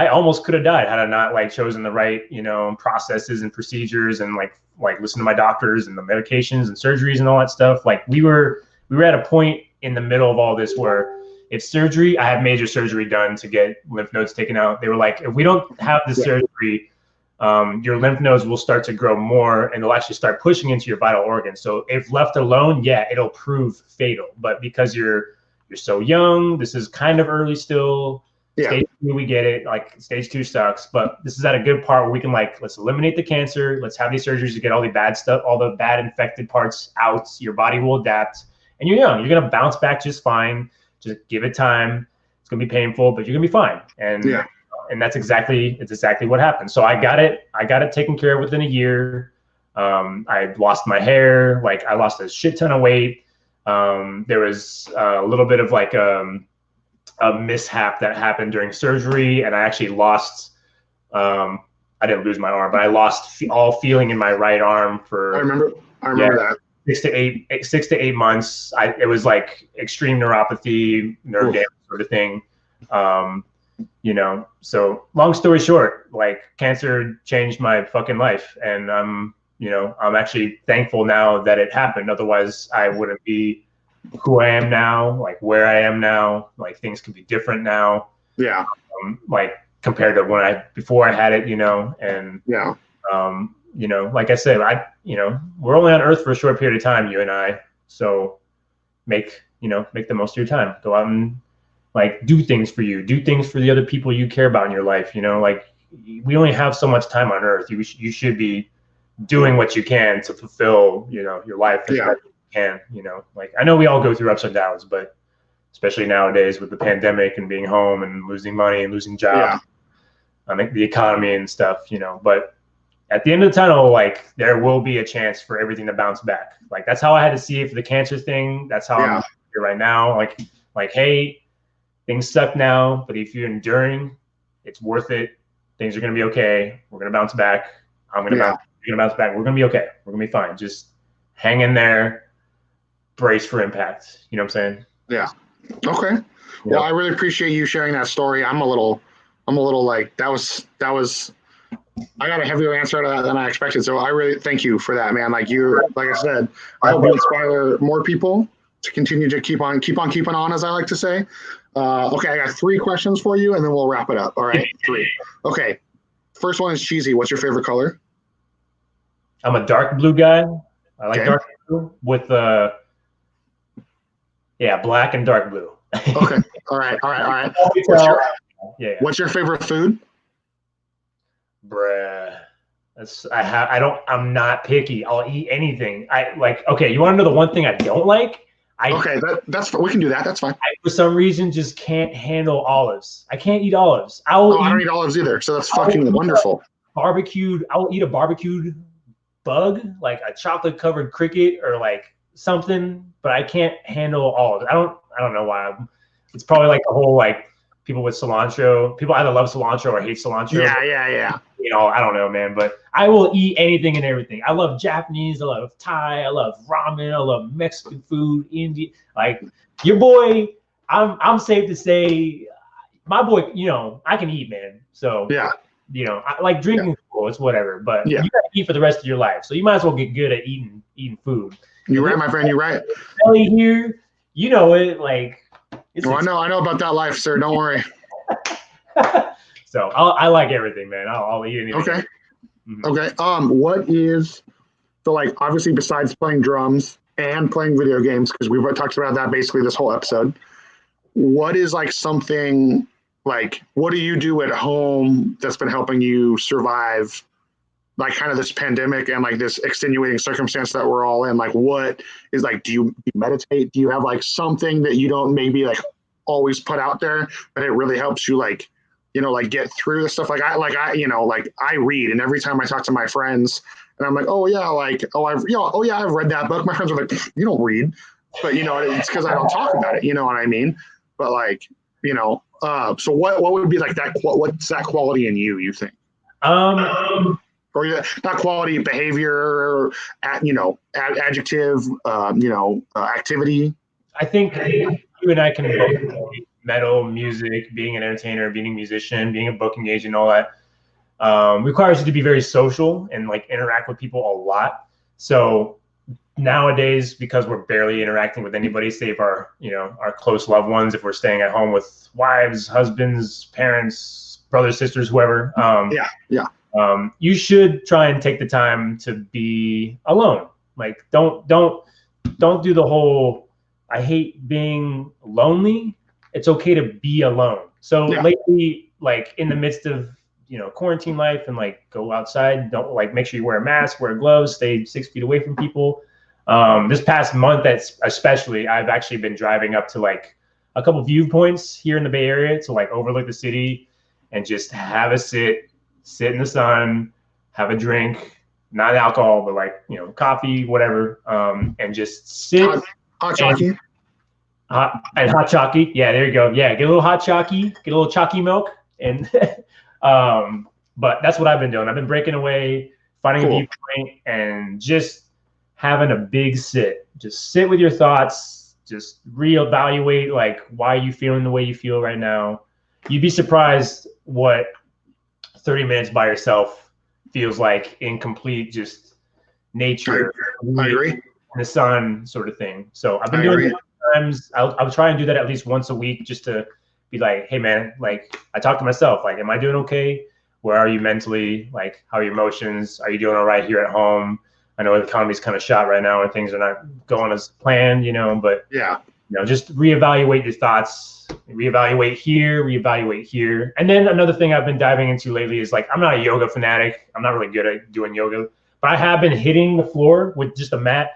almost could have died had I not, like, chosen the right, you know, processes and procedures and like listen to my doctors and the medications and surgeries and all that stuff. Like, we were at a point in the middle of all this where it's surgery. I had major surgery done to get lymph nodes taken out. They were like, if we don't have the surgery, your lymph nodes will start to grow more and they'll actually start pushing into your vital organs. So if left alone, it'll prove fatal. But because you're so young, this is kind of early still. Stage 2, we get it. Like, stage 2 sucks, but this is at a good part where we can, like, let's eliminate the cancer. Let's have these surgeries to get all the bad stuff, all the bad infected parts out. Your body will adapt, and you're young. You're gonna bounce back just fine. Just give it time. It's gonna be painful, but you're gonna be fine. And that's exactly what happened. So I got it taken care of within a year. I lost my hair. Like, I lost a shit ton of weight. There was a little bit of, like, a mishap that happened during surgery, and I actually lost, I didn't lose my arm, but I lost all feeling in my right arm for, I remember that. 6 to 8 months. It was like extreme neuropathy, nerve damage sort of thing. You know, so long story short, like, cancer changed my fucking life, and I'm actually thankful now that it happened. Otherwise, I wouldn't be who I am now, like, where I am now. Like, things could be different now. Yeah. Like, compared to before I had it, you know, and you know, like I said, we're only on Earth for a short period of time, you and I. So make the most of your time. Go out and, like, do things for you. Do things for the other people you care about in your life. You know, like, we only have so much time on Earth. You should be doing what you can to fulfill, you know, your life as best you can. You know, like, I know we all go through ups and downs, but especially nowadays with the pandemic and being home and losing money and losing jobs, the economy and stuff, you know, but at the end of the tunnel, like, there will be a chance for everything to bounce back. Like, that's how I had to see it for the cancer thing. That's how I'm here right now. Like, hey, things suck now, but if you're enduring, it's worth it. Things are going to be okay. We're going to bounce back. I'm going to bounce. You're going to bounce back. We're going to be okay. We're going to be fine. Just hang in there. Brace for impact. You know what I'm saying? Yeah. Okay. Well, I really appreciate you sharing that story. I'm a little I'm a little like that was. I got a heavier answer to that than I expected. So I really thank you for that, man. Like I said, I hope you inspire more people to continue to keep on keeping on, as I like to say. Okay, I got 3 questions for you, and then we'll wrap it up. All right, 3. Okay, first one is cheesy. What's your favorite color? I'm a dark blue guy. I like dark blue with black and dark blue. Okay, all right. What's your favorite food? Bruh. I'm not picky. I'll eat anything. Okay, you want to know the one thing I don't like? That's we can do that. That's fine. I, for some reason, just can't handle olives. I can't eat olives. I don't eat olives either, so that's fucking wonderful. I will eat a barbecued bug, like a chocolate covered cricket or like something, but I can't handle olives. I don't know why. It's probably like the whole like people with cilantro. People either love cilantro or hate cilantro. Yeah. You know, I don't know, man, but I will eat anything and everything. I love Japanese, I love Thai, I love ramen, I love Mexican food, Indian. Like your boy, I'm safe to say, my boy, you know, I can eat, man. So yeah, you know, I like drinking cool, it's whatever, but you gotta eat for the rest of your life. So you might as well get good at eating food. You're right, my friend. You're right. Belly here, you know it. Like, I know about that life, sir. Don't worry. So I like everything, man. I'll eat anything. Okay. Mm-hmm. Okay. What is so like obviously besides playing drums and playing video games, because we've talked about that basically this whole episode. What is like something like what do you do at home that's been helping you survive like kind of this pandemic and like this extenuating circumstance that we're all in? Like what is like do you meditate? Do you have like something that you don't maybe like always put out there, but it really helps you like, you know, like get through the stuff? I read, and every time I talk to my friends and I'm like, I've read that book. My friends are like, you don't read, but you know, it's because I don't talk about it. You know what I mean? But like, you know, so what would be like that? What's that quality in you? You think? Or not quality, behavior, or adjective, activity. I think you and I can both metal, music, being an entertainer, being a musician, being a booking agent, all that requires you to be very social and like interact with people a lot. So nowadays, because we're barely interacting with anybody save our close loved ones, if we're staying at home with wives, husbands, parents, brothers, sisters, whoever. You should try and take the time to be alone. Like don't do the whole I hate being lonely. It's okay to be alone. So lately, like in the midst of quarantine life and like go outside, don't like make sure you wear a mask, wear gloves, stay 6 feet away from people. This past month, especially, I've actually been driving up to like a couple viewpoints here in the Bay Area to like overlook the city and just have a sit in the sun, have a drink, not alcohol, but like, coffee, whatever. And just sit. Hot chalky. Hot chalky. Yeah, there you go. Yeah, get a little hot chalky, get a little chalky milk. And, but that's what I've been doing. I've been breaking away, finding a viewpoint and just having a big sit. Just sit with your thoughts, just reevaluate like why are you feeling the way you feel right now. You'd be surprised what 30 minutes by yourself feels like in complete just nature. I agree. In the sun sort of thing. So I've been doing it sometimes. I'll try and do that at least once a week just to be like, hey man, like I talk to myself, like, am I doing okay? Where are you mentally? Like, how are your emotions? Are you doing all right here at home? I know the economy's kind of shot right now and things are not going as planned, but just reevaluate your thoughts, reevaluate here. And then another thing I've been diving into lately is like, I'm not a yoga fanatic. I'm not really good at doing yoga, but I have been hitting the floor with just a mat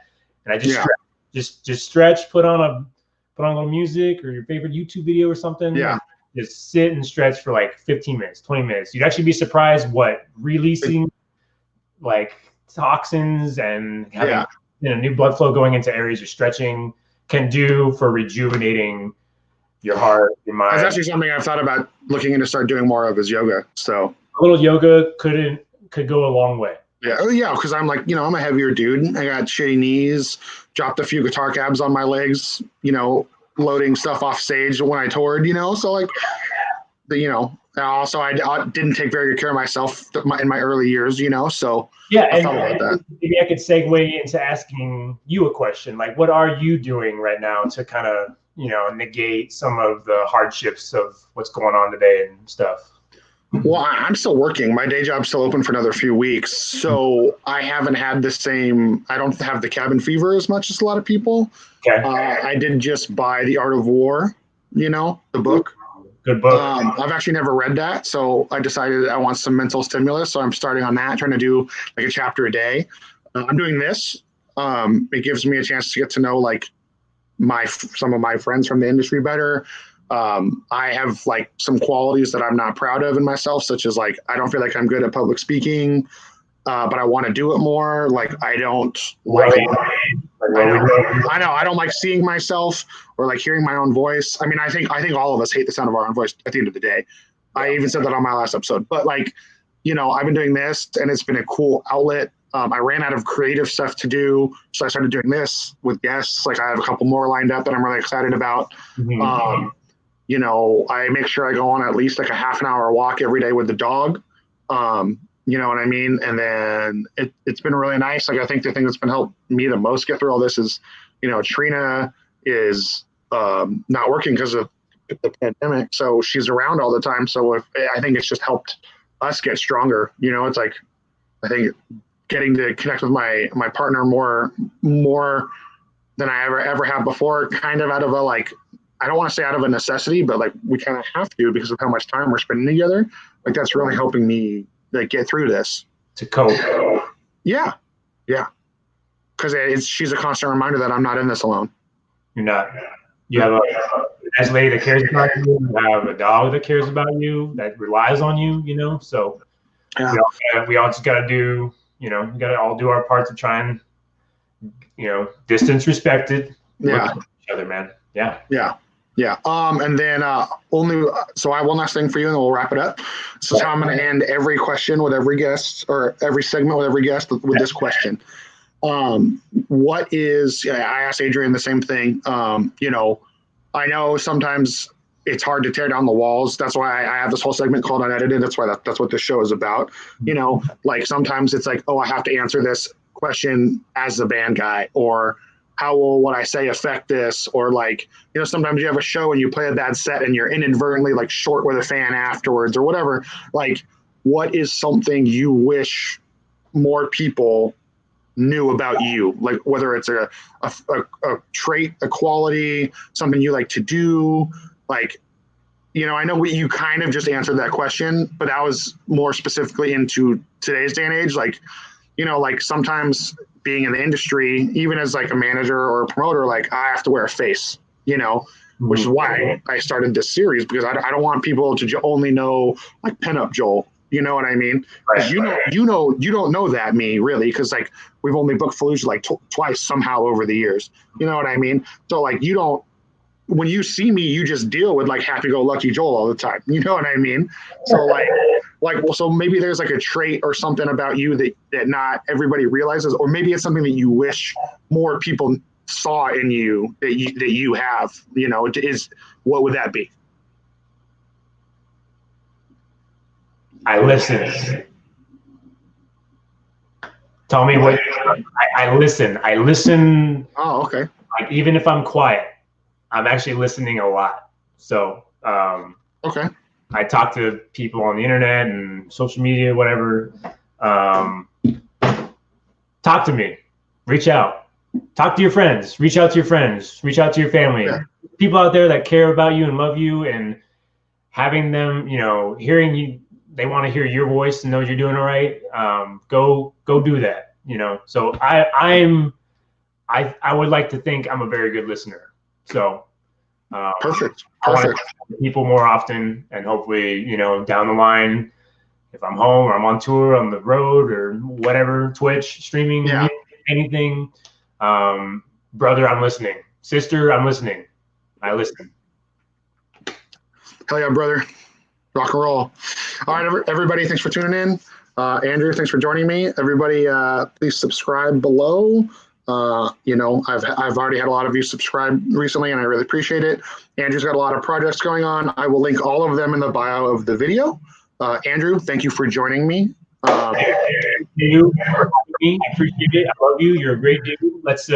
and I just stretch, just stretch, put on a little music or your favorite YouTube video or something. Yeah. Just sit and stretch for like 15 minutes, 20 minutes. You'd actually be surprised what releasing like toxins and having new blood flow going into areas you're stretching can do for rejuvenating your heart, your mind. That's actually something I've thought about looking into start doing more of is yoga. So a little yoga could go a long way. Yeah. Oh yeah. Cause I'm like, I'm a heavier dude. I got shitty knees, dropped a few guitar cabs on my legs, loading stuff off stage when I toured, so like Also, I didn't take very good care of myself in my early years, so yeah, I felt about that. Maybe I could segue into asking you a question. Like, what are you doing right now to kind of, negate some of the hardships of what's going on today and stuff? Well, I'm still working. My day job's still open for another few weeks. So I haven't had I don't have the cabin fever as much as a lot of people. Okay. I did just buy The Art of War, the book. Good book. I've actually never read that. So I decided I want some mental stimulus. So I'm starting on that, trying to do like a chapter a day. I'm doing this. It gives me a chance to get to know like some of my friends from the industry better. I have like some qualities that I'm not proud of in myself, such as like I don't feel like I'm good at public speaking, but I want to do it more. Like I don't like. I know I don't like seeing myself or like hearing my own voice. I mean, I think all of us hate the sound of our own voice at the end of the day. I even said that on my last episode. But like, I've been doing this, and it's been a cool outlet. I ran out of creative stuff to do, so I started doing this with guests. Like I have a couple more lined up that I'm really excited about. Mm-hmm. I make sure I go on at least like a half an hour walk every day with the dog. You know what I mean? And then it's been really nice. Like I think the thing that's been helped me the most get through all this is, Trina is not working because of the pandemic, so she's around all the time. So I think it's just helped us get stronger. It's like I think getting to connect with my partner more than I ever have before, kind of out of a like, I don't want to say out of a necessity, but like we kind of have to because of how much time we're spending together. Like that's really helping me like get through this. To cope. Yeah. Because she's a constant reminder that I'm not in this alone. You're not. You have a nice lady that cares about you. You have a dog that cares about you, that relies on you. So yeah. we all just got to do. We got to all do our part to try and, distance respected. Yeah. Look at each other, man. Yeah. And then so I have one last thing for you, and then we'll wrap it up. So I'm going to end every question with every guest, or every segment with every guest with this question. What is? I asked Adrian the same thing. I know sometimes it's hard to tear down the walls. That's why I have this whole segment called Unedited. That's why that's what this show is about. Like sometimes it's like, oh, I have to answer this question as the band guy, or how will what I say affect this? Or like, sometimes you have a show and you play a bad set and you're inadvertently like short with a fan afterwards or whatever. Like, what is something you wish more people knew about you? Like whether it's a trait, a quality, something you like to do. Like, I know you kind of just answered that question, but that was more specifically into today's day and age. Like, like sometimes being in the industry, even as like a manager or a promoter, like I have to wear a face, which is why I started this series, because I don't want people to only know like pinup Joel. You know what I mean? Because you don't know that me really, because like we've only booked Fallujah like twice somehow over the years. You know what I mean? So like you don't. When you see me, you just deal with like happy-go-lucky Joel all the time. You know what I mean? So so maybe there's like a trait or something about you that not everybody realizes, or maybe it's something that you wish more people saw in you that you have. What would that be? I listen. Tell me what. I listen. I listen. Oh, okay. Like even if I'm quiet, I'm actually listening a lot. So okay. I talk to people on the internet and social media, whatever. Talk to me. Reach out. Talk to your friends. Reach out to your friends. Reach out to your family. Yeah. People out there that care about you and love you, and having them, hearing you, they want to hear your voice and know you're doing all right. Go do that. So I would like to think I'm a very good listener. So perfect. I want to talk to people more often, and hopefully, down the line, if I'm home or I'm on tour, on the road or whatever, Twitch, streaming, anything, brother, I'm listening. Sister, I'm listening. I listen. Hell yeah, brother. Rock and roll. All right, everybody, thanks for tuning in. Andrew, thanks for joining me. Everybody, please subscribe below. I've already had a lot of you subscribe recently, and I really appreciate it. Andrew's got a lot of projects going on. I will link all of them in the bio of the video. Andrew, thank you for joining me. Thank you for having me. I appreciate it. I love you. You're a great dude. Let's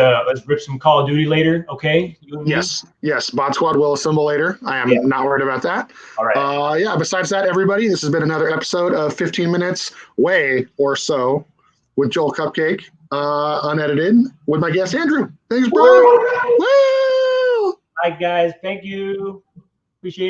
rip some Call of Duty later, okay? Yes. Bot Squad will assemble later. I am not worried about that. All right. Besides that, everybody, this has been another episode of 15 Minutes Way or So with Joel Cupcake, unedited, with my guest Andrew. Thanks, bro. Woo! Woo! Hi, guys. Thank you. Appreciate it.